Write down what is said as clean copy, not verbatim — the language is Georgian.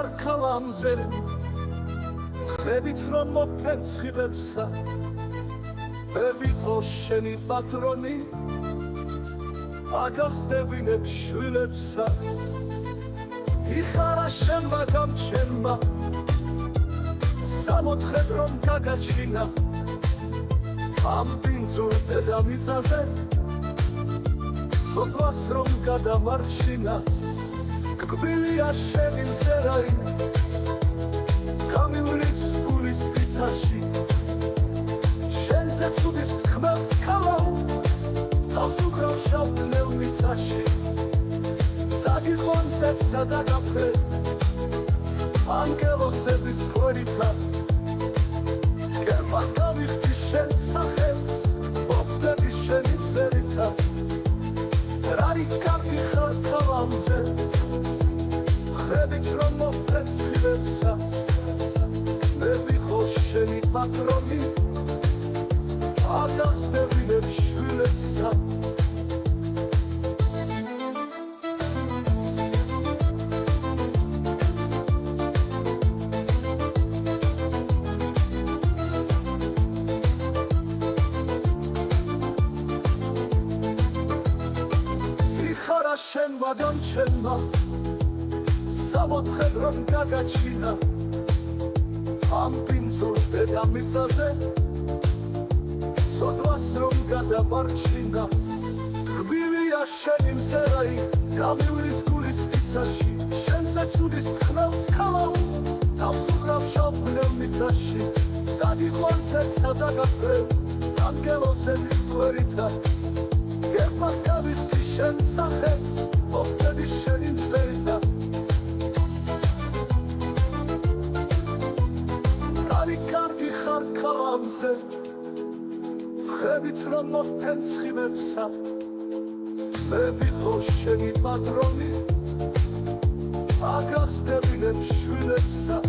ხარ ქალამზე ხვდებით რომ მოფენცხებსა მე ვიყო შენი პატრონი აგახსნებინებ შვილებსა იხარა შენმა გამჩენმა სამოთხედ რომ გაგაჩინა ამ ბინძურ დედამიწაზე სოფას რომ გადამარჩინა კბილია შენი მზერაი გამივლის გულის პიცაში შენზე ცუდის თქმელს ქალავ თავს უკრავ შავ მიწაში საგიხვანზეც სადაგაფრე ანგელოსების ქვერითა გერბად გავიხდი შენ სახელს მოვდები შენი მზერითა რარი კარგი ხარ ქალამზე ხვდებით რომ მოფენცხებსა მე ვიყო შენი პატრონი აგახსნებინებ შვილებსა შენმა გამჩენმა სამოთხედ რომ გაგაჩინა ამ ბინძურ დედამიწაზე სოდვას რომ გადამარჩინა კბილია შენი მზერაი გამივლის გულის პიცაში შენზე ცუდის თქმელს ქალავ თავს უკრავ შავ მიწაში საგიხვანზეც სადაგაფრე ანგელოსების ქვერითა გერბად გავიხდი შენ სახელს მოვდები შენი მზერითა რარი კარგი ხარ ქალამზე ხვდებით რომ მოფენცხებსა მე ვიყო შენი პატრონი აგახსნებინებ შვილებსა